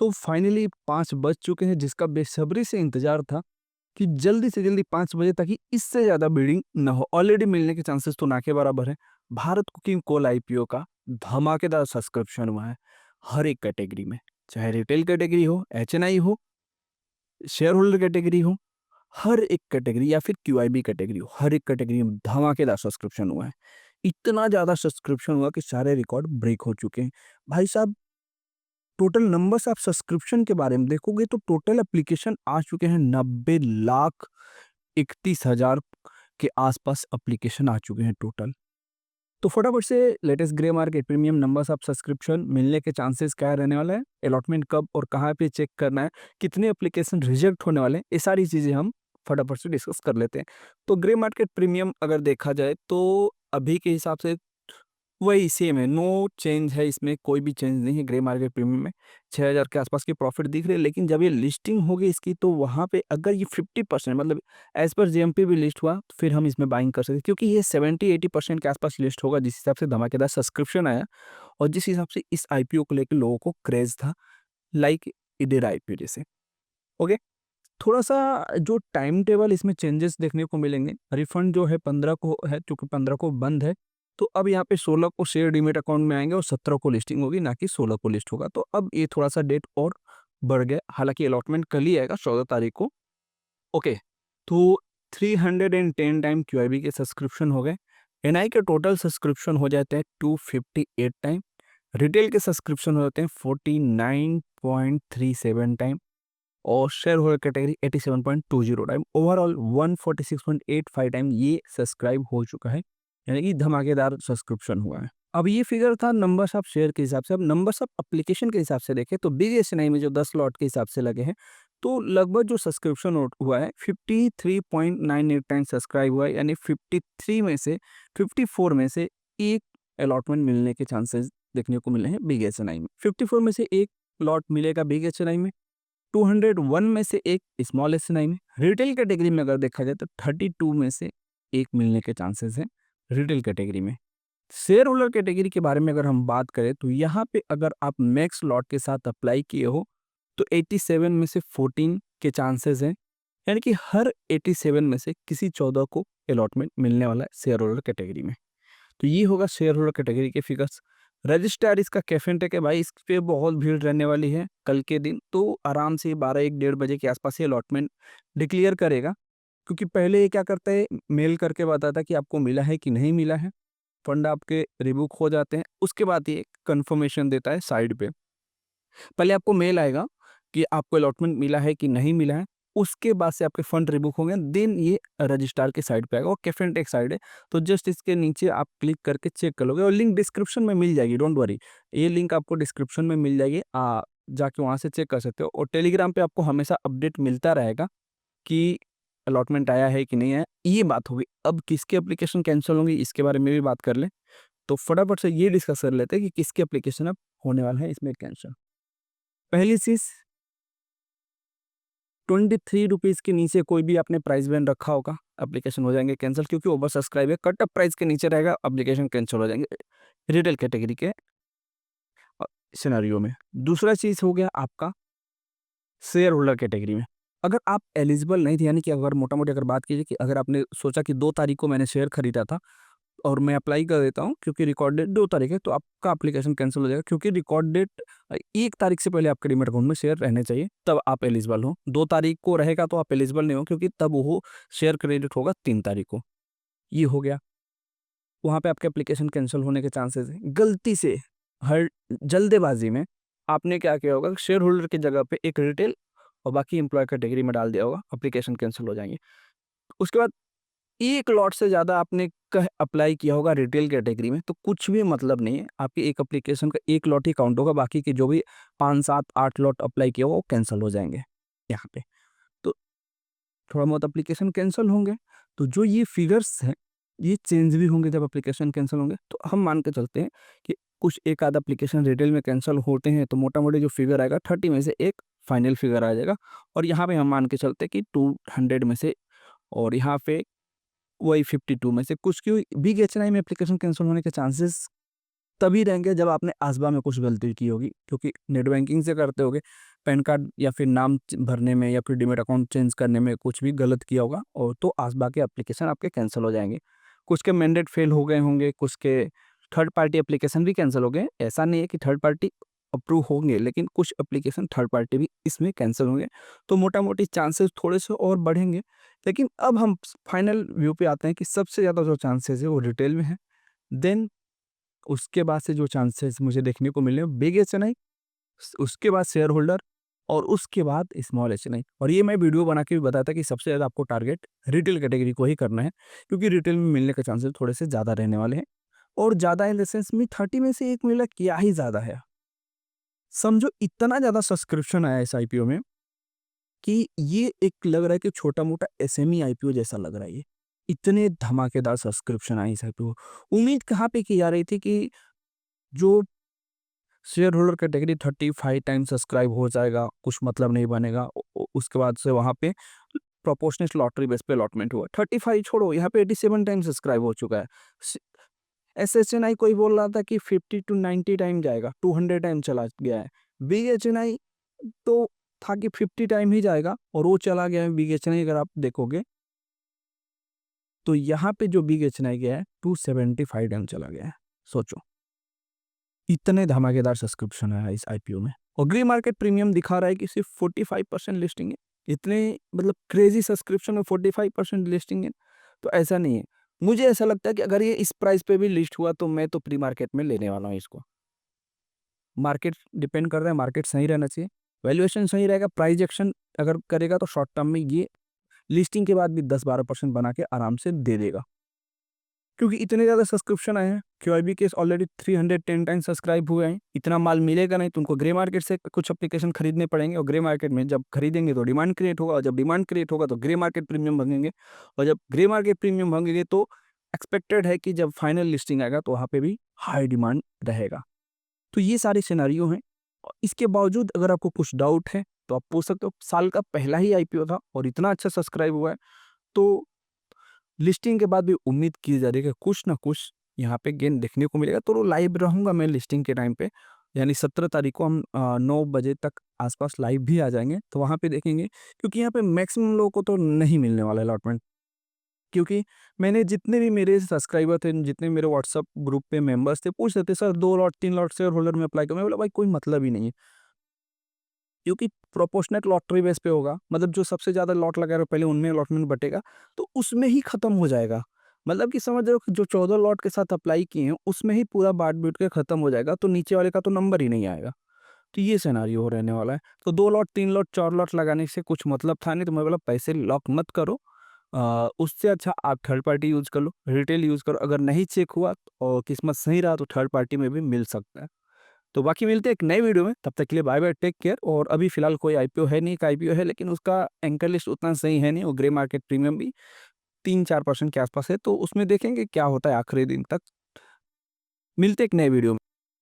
तो फाइनली 5 बज चुके हैं, जिसका बेसब्री से इंतज़ार था कि जल्दी से जल्दी 5 बजे तक ही इससे ज़्यादा बिडिंग ना हो। ऑलरेडी मिलने के चांसेस तो ना के बराबर हैं। भारत कुकिंग कोल आईपीओ का धमाकेदार सब्सक्रिप्शन हुआ है हर एक कैटेगरी में, चाहे रिटेल कैटेगरी हो, एचएनआई हो, शेयर होल्डर कैटेगरी हो, हर एक कैटेगरी या फिर क्यूआईबी कैटेगरी हो, हर एक कैटेगरी में धमाकेदार सब्सक्रिप्शन हुआ है। इतना ज़्यादा सब्सक्रिप्शन हुआ कि सारे रिकॉर्ड ब्रेक हो चुके हैं। भाई साहब, टोटल नंबर्स आप सब्सक्रिप्शन के बारे में देखोगे तो टोटल एप्लीकेशन आ चुके हैं 90,31,000 के आसपास एप्लीकेशन आ चुके हैं टोटल। तो फटाफट से latest grey market premium numbers of subscription मिलने के चांसेस क्या रहने वाला है, अलॉटमेंट कब और कहाँ पे चेक करना है, कितने एप्लीकेशन रिजेक्ट होने वाले हैं, ये सारी चीज़ें हम फटाफट से डिस्कस कर लेते हैं। तो ग्रे मार्केट प्रीमियम अगर देखा जाए तो अभी के हिसाब से वही सेम है, नो चेंज है, इसमें कोई भी चेंज नहीं है। ग्रे मार्केट प्रीमियम में 6,000 के आसपास की प्रॉफिट दिख रही है, लेकिन जब ये लिस्टिंग होगी इसकी तो वहाँ पे अगर ये 50% मतलब एज़ पर जेएमपी भी लिस्ट हुआ तो फिर हम इसमें बाइंग कर सकते हैं, क्योंकि ये 70-80% के आसपास लिस्ट होगा, जिस हिसाब से धमाकेदार सब्सक्रिप्शन आया और जिस हिसाब से इस आईपीओ को लेके लोगों को क्रेज़ था, लाइक इडेरा आईपीओ जैसे। ओके? थोड़ा-सा जो टाइम टेबल इसमें चेंजेस देखने को मिलेंगे। रिफंड जो है 15 को है, चूँकि 15 को बंद है, तो अब यहाँ पे 16 को शेयर डीमैट अकाउंट में आएँगे और 17 को लिस्टिंग होगी, ना कि 16 को लिस्ट होगा। तो अब ये थोड़ा-सा डेट और बढ़ गया। हालाँकि अलॉटमेंट कल ही आएगा 14 तारीख को। ओके, तो 310 टाइम क्यूआईबी के सब्सक्रिप्शन हो गए। एनआई के टोटल सब्सक्रिप्शन हो जाते हैं 258 टाइम। रिटेल के सब्सक्रिप्शन हो जाते हैं 49.37 टाइम। और share holder category 87.20 time. Overall 146.85 time ये सब्सक्राइब हो चुका है, यानी कि धमाकेदार सब्सक्रिप्शन हुआ है। अब ये फिगर था नंबर्स ऑफ शेयर के हिसाब से। अब नंबर्स ऑफ एप्लीकेशन के हिसाब से देखें तो बिग एसएनआई में जो 10 लॉट के हिसाब से लगे हैं, तो लगभग जो सब्सक्रिप्शन हुआ है 53.98 टाइम सब्सक्राइब हुआ है, यानी 53 में से 54 में से एक अलॉटमेंट मिलने के चांसेस देखने को मिले हैं बिग एसएनआई में। 54 में से एक लॉट मिलेगा बिग एसएनआई में, 201 में से एक स्मॉल एसएनआई में। रिटेल कैटेगरी में अगर देखा जाए तो 32 में से एक मिलने के चांसेस हैं रिटेल कैटेगरी में। शेयर होल्डर कैटेगरी के बारे में अगर हम बात करें तो यहाँ पे अगर आप मैक्स लॉट के साथ अप्लाई किए हो तो 87 में से 14 के चांसेस हैं, यानी कि हर 87 में से किसी 14 को अलॉटमेंट मिलने वाला है शेयर होल्डर कैटेगरी में। तो ये होगा शेयर होल्डर कैटेगरी के फिगर्स। रजिस्ट्रार इसका कैफे टेक है भाई, इस पे बहुत भीड़ रहने वाली है कल के दिन, तो आराम से 12-1 बजे के आसपास ये अलॉटमेंट डिक्लेयर करेगा। क्योंकि पहले ये क्या करता है, मेल करके बताता है कि आपको मिला है कि नहीं मिला है, फंड आपके रिबुक हो जाते हैं, उसके बाद ये कंफर्मेशन देता है साइड पे। पहले आपको मेल आएगा कि आपको अलॉटमेंट मिला है कि नहीं मिला है, उसके बाद से आपके फंड रिबुक होंगे, देन ये रजिस्ट्रार के साइड पे आएगा और कैफे टेक साइड है, तो जस्ट इसके नीचे आप क्लिक करके चेक कर लोगे और लिंक डिस्क्रिप्शन में मिल जाएगी, डोंट वरी। ये लिंक आपको डिस्क्रिप्शन में मिल जाएगी, जाके वहाँ से चेक कर सकते हो। और टेलीग्राम पे आपको हमेशा अपडेट मिलता रहेगा कि अलॉटमेंट आया है कि नहीं आया। ये बात होगी। अब किसकी एप्लीकेशन कैंसिल होंगी इसके बारे में भी बात कर लें, तो फटाफट से ये डिस्कस कर लेते हैं कि किसकी एप्लीकेशन अब होने वाला है इसमें कैंसिल। पहली चीज़, 23 रुपीज़ के नीचे कोई भी आपने प्राइस बैंड रखा होगा, एप्लीकेशन हो जाएंगे कैंसिल, क्योंकि ओवर सब्सक्राइब है। कट ऑफ प्राइस के नीचे रहेगा, एप्लीकेशन कैंसिल हो जाएंगे रिटेल कैटेगरी के सिनेरियो में। दूसरा चीज़ हो गया आपका शेयर होल्डर कैटेगरी में। अगर आप एलिजिबल नहीं थे, यानी कि अगर मोटा-मोटी अगर बात कीजिए कि अगर आपने सोचा कि 2 तारीख को मैंने शेयर खरीदा था और मैं अप्लाई कर देता हूँ क्योंकि रिकॉर्ड डेट 2 तारीख है, तो आपका एप्लीकेशन कैंसिल हो जाएगा, क्योंकि रिकॉर्ड डेट 1 तारीख से पहले आपके डीमैट अकाउंट में शेयर रहने चाहिए, तब आप एलिजिबल हो। 2 तारीख को रहेगा तो आप एलिजिबल नहीं हो, क्योंकि तब वो शेयर क्रेडिट होगा 3 तारीख को। ये हो गया, वहाँ पे आपके एप्लीकेशन कैंसिल होने के चांसेस हैं। गलती से हर जल्दबाजी में आपने क्या किया होगा, शेयर होल्डर की जगह पे एक रिटेल और बाकी एम्प्लॉय कैटेगरी में डाल दिया होगा, एप्लीकेशन कैंसिल हो जाएँगे। उसके बाद एक लॉट से ज़्यादा आपने कह अप्लाई किया होगा रिटेल कैटेगरी में, तो कुछ भी मतलब नहीं है। आपकी एक एप्लीकेशन का एक लॉट ही काउंट होगा, बाकी के जो भी 5, 7, 8 लॉट अप्लाई किया होगा वो कैंसल हो जाएँगे यहाँ पे। तो थोड़ा बहुत एप्लीकेशन कैंसल होंगे, तो जो ये फिगर्स हैं, ये चेंज भी होंगे जब एप्लीकेशन कैंसल होंगे। तो हम मान के चलते हैं कि कुछ एक आध एप्लीकेशन रिटेल में कैंसल होते हैं, तो मोटा-मोटी जो फिगर आएगा 30 में से एक फाइनल फिगर आ जाएगा और यहाँ पे हम मान के चलते हैं कि 200 में से, और यहाँ पे वही 52 में से कुछ की बिग एचएनआई में एप्लीकेशन कैंसल होने के चांसेस तभी रहेंगे जब आपने आसबा में कुछ गलती की होगी, क्योंकि नेट बैंकिंग से करते होगे, पैन कार्ड या फिर नाम भरने में या फिर डीमैट अकाउंट चेंज करने में कुछ भी गलत किया होगा और तो आस बाकी एप्लीकेशन आपके कैंसिल हो जाएंगे। कुछ के मैंडेट फेल हो गए होंगे, कुछ के थर्ड पार्टी एप्लीकेशन भी कैंसिल हो गए। ऐसा नहीं है कि थर्ड पार्टी अप्रूव होंगे, लेकिन कुछ एप्लीकेशन थर्ड पार्टी भी इसमें कैंसिल होंगे, तो मोटा मोटी चांसेस थोड़े से और बढ़ेंगे। लेकिन अब हम फाइनल व्यू पे आते हैं कि सबसे ज़्यादा जो चांसेस है वो रिटेल में है। देन उसके बाद से जो चांसेस मुझे देखने को मिले बिग एच, उसके बाद शेयर होल्डर और उसके बाद स्मॉल एच। और ये मैं वीडियो बना के भी बताया था कि सबसे ज़्यादा आपको टारगेट रिटेल कैटेगरी को ही करना है, क्योंकि रिटेल में मिलने के चांसेस थोड़े से ज़्यादा रहने वाले हैं। और ज़्यादा इन द सेंस में 30 में से एक मिला क्या ही ज़्यादा है। समझो इतना ज़्यादा सब्सक्रिप्शन आया इस आईपीओ में कि ये एक लग रहा है कि छोटा-मोटा एसएमई आईपीओ जैसा लग रहा है ये। इतने धमाकेदार सब्सक्रिप्शन आए इस आईपीओ। उम्मीद कहाँ पे की जा रही थी कि जो share holder category 35 time subscribe हो जाएगा, कुछ मतलब नहीं बनेगा। उसके बाद से वहाँ पे प्रोपोर्शनल लॉटरी बेस पे अलॉटमेंट हुआ। 35 छोड़ो, यहाँ पे 87 टाइम सब्सक्राइब हो चुका है। एसएचएनआई कोई बोल रहा था कि 50 टू 90 टाइम जाएगा, 200 टाइम चला गया है। बिग एचएनआई तो था कि 50 टाइम ही जाएगा और वो चला गया है। बिग एचएनआई अगर आप देखोगे तो यहाँ पे जो बिग एचएनआई गया है 275 टाइम चला गया है। सोचो इतने धमाकेदार सब्सक्रिप्शन है इस आईपीओ में। और ग्रे मार्केट प्रीमियम दिखा रहा है कि सिर्फ 45% लिस्टिंग है। इतने मतलब क्रेजी सब्सक्रिप्शन में 45% लिस्टिंग है, तो ऐसा नहीं है। मुझे ऐसा लगता है कि अगर ये इस प्राइस पे भी लिस्ट हुआ तो मैं तो प्री मार्केट में लेने वाला हूँ इसको। मार्केट डिपेंड कर रहा है, मार्केट सही रहना चाहिए, वैल्यूएशन सही रहेगा, प्राइस एक्शन अगर करेगा तो शॉर्ट टर्म में ये लिस्टिंग के बाद भी 10-12% बना के आराम से दे देगा। क्योंकि इतने ज़्यादा सब्सक्रिप्शन आए हैं, QIB case already 310 time subscribe हुए हैं। इतना माल मिलेगा नहीं तो उनको ग्रे मार्केट से कुछ एप्लीकेशन खरीदने पड़ेंगे और ग्रे मार्केट में जब खरीदेंगे तो डिमांड क्रिएट होगा और जब डिमांड क्रिएट होगा तो ग्रे मार्केट प्रीमियम भागेंगे और जब ग्रे मार्केट प्रीमियम भागेंगे तो एक्सपेक्टेड है कि जब फाइनल लिस्टिंग आएगा तो वहाँ पे भी हाई डिमांड रहेगा। तो ये सारे सिनेरियो हैं। और इसके बावजूद अगर आपको कुछ डाउट है तो आप पूछ सकते हो। साल का पहला ही आईपीओ था और इतना अच्छा सब्सक्राइब हुआ है, तो लिस्टिंग के बाद भी उम्मीद की जा रही है कि कुछ ना कुछ यहाँ पे गेन देखने को मिलेगा। तो लाइव रहूँगा मैं लिस्टिंग के टाइम पे, यानी 17 तारीख को हम 9 बजे तक आसपास लाइव भी आ जाएँगे, तो वहाँ पे देखेंगे। क्योंकि यहाँ पे मैक्सिमम लोगों को तो नहीं मिलने वाला है अलॉटमेंट, क्योंकि मैंने जितने भी मेरे सब्सक्राइबर थे, जितने मेरे व्हाट्सएप ग्रुप पे मेंबर्स थे, पूछ रहे थे sir 2 lot 3 lot share holder में अप्लाई करूँ? मैं बोला भाई कोई मतलब ही नहीं है। क्योंकि प्रोपोर्शनल लॉटरी बेस पे होगा, मतलब जो सबसे ज़्यादा लॉट लगाएगा पहले उनमें अलॉटमेंट बटेगा, तो उसमें ही खत्म हो जाएगा। मतलब कि समझ रहे हो कि जो 14 लॉट के साथ अप्लाई किए हैं, उसमें ही पूरा बाँट-बूट के खत्म हो जाएगा, तो नीचे वाले का तो नंबर ही नहीं आएगा। तो ये सिनेरियो रहने वाला है। तो 2 लॉट, 3 लॉट, 4 लॉट लगाने से कुछ मतलब था नहीं, तो मैं बोला पैसे लॉक मत करो। उससे अच्छा आप थर्ड पार्टी यूज़ कर लो, रिटेल यूज़ करो। अगर नहीं चेक हुआ और किस्मत सही रहा तो थर्ड पार्टी में भी मिल सकता है। तो बाकी मिलते हैं एक नए वीडियो में, तब तक के लिए बाय बाय, टेक केयर। और अभी फिलहाल कोई आईपीओ है नहीं, एक आईपीओ है लेकिन उसका एंकर लिस्ट उतना सही है नहीं, और ग्रे मार्केट प्रीमियम भी 3-4% के आसपास है, तो उसमें देखेंगे क्या होता है आखिरी दिन तक। मिलते हैं एक नए वीडियो में।